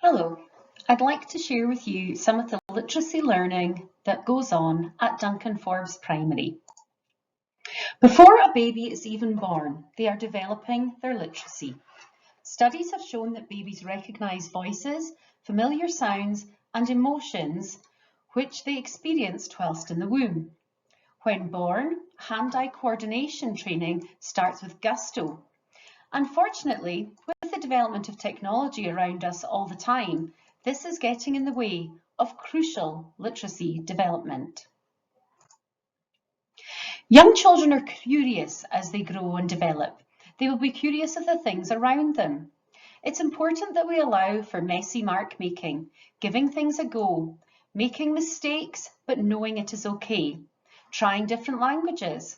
Hello, I'd like to share with you some of the literacy learning that goes on at Duncan Forbes Primary. Before a baby is even born, they are developing their literacy. Studies have shown that babies recognise voices, familiar sounds and emotions which they experienced whilst in the womb. When born, hand-eye coordination training starts with gusto. Unfortunately, with the development of technology around us all the time, this is getting in the way of crucial literacy development. Young children are curious as they grow and develop. They will be curious of the things around them. It's important that we allow for messy mark making, giving things a go, making mistakes but knowing it is okay, trying different languages.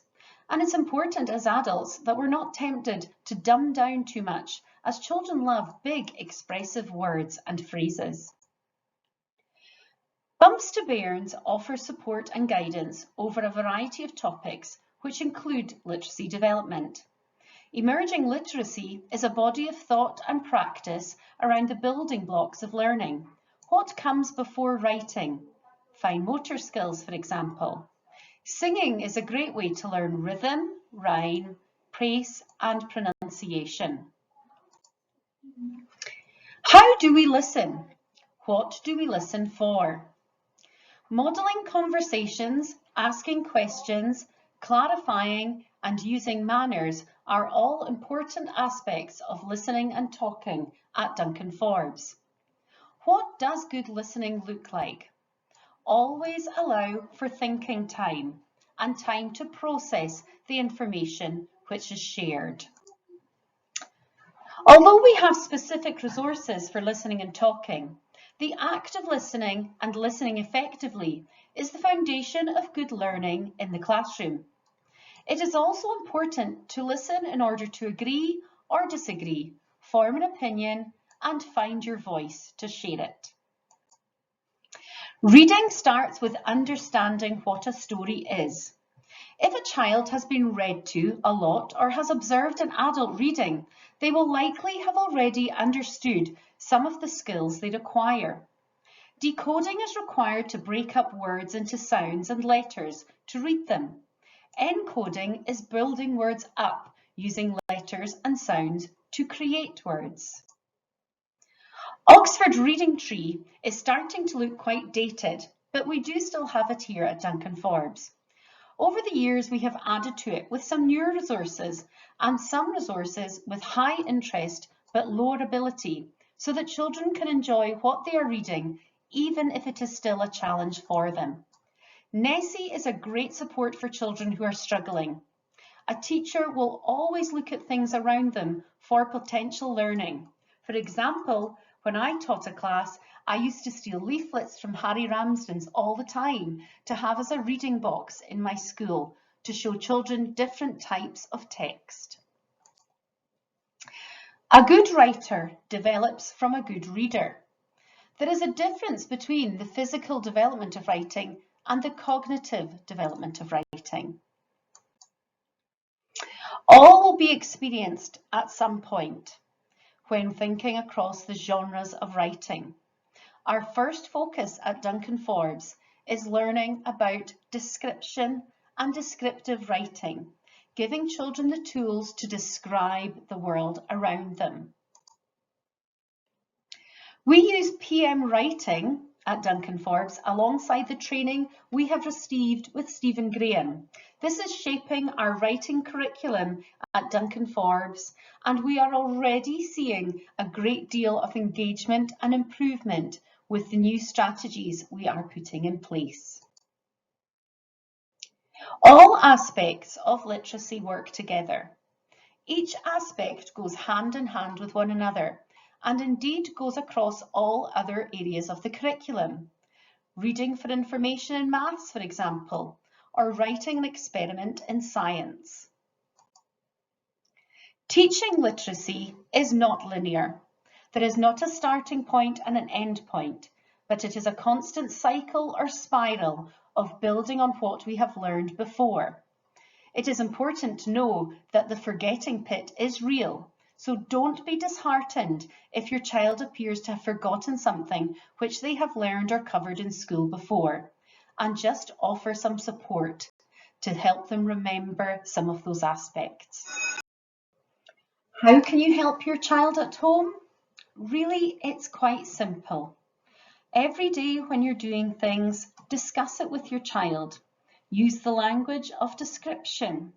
And it's important as adults that we're not tempted to dumb down too much, as children love big expressive words and phrases. Bumps to Bairns offers support and guidance over a variety of topics which include literacy development. Emerging literacy is a body of thought and practice around the building blocks of learning. What comes before writing? Fine motor skills, for example. Singing is a great way to learn rhythm, rhyme, pace and pronunciation. How do we listen? What do we listen for? Modelling conversations, asking questions, clarifying and using manners are all important aspects of listening and talking at Duncan Forbes. What does good listening look like? Always allow for thinking time and time to process the information which is shared. Although we have specific resources for listening and talking, the act of listening and listening effectively is the foundation of good learning in the classroom. It is also important to listen in order to agree or disagree, form an opinion, and find your voice to share it. Reading starts with understanding what a story is. If a child has been read to a lot or has observed an adult reading, they will likely have already understood some of the skills they require. Decoding is required to break up words into sounds and letters to read them. Encoding is building words up using letters and sounds to create words. Oxford Reading Tree is starting to look quite dated, but we do still have it here at Duncan Forbes. Over the years, we have added to it with some newer resources and some resources with high interest but lower ability, so that children can enjoy what they are reading, even if it is still a challenge for them. Nessie is a great support for children who are struggling. A teacher will always look at things around them for potential learning. For example, when I taught a class, I used to steal leaflets from Harry Ramsden's all the time to have as a reading box in my school to show children different types of text. A good writer develops from a good reader. There is a difference between the physical development of writing and the cognitive development of writing. All will be experienced at some point when thinking across the genres of writing. Our first focus at Duncan Forbes is learning about description and descriptive writing, giving children the tools to describe the world around them. We use PM writing at Duncan Forbes alongside the training we have received with Stephen Graham. This is shaping our writing curriculum at Duncan Forbes, and we are already seeing a great deal of engagement and improvement with the new strategies we are putting in place. All aspects of literacy work together. Each aspect goes hand in hand with one another, and indeed goes across all other areas of the curriculum. Reading for information in maths, for example, or writing an experiment in science. Teaching literacy is not linear. There is not a starting point and an end point, but it is a constant cycle or spiral of building on what we have learned before. It is important to know that the forgetting pit is real, So don't be disheartened if your child appears to have forgotten something which they have learned or covered in school before, and just offer some support to help them remember some of those aspects. How can you help your child at home? Really, it's quite simple. Every day when you're doing things, discuss it with your child. Use the language of description.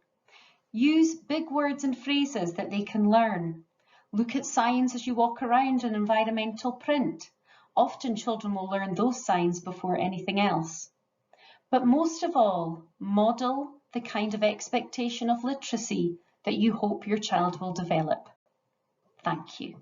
Use big words and phrases that they can learn. Look at signs as you walk around an environmental print. Often children will learn those signs before anything else. But most of all, model the kind of expectation of literacy that you hope your child will develop. Thank you.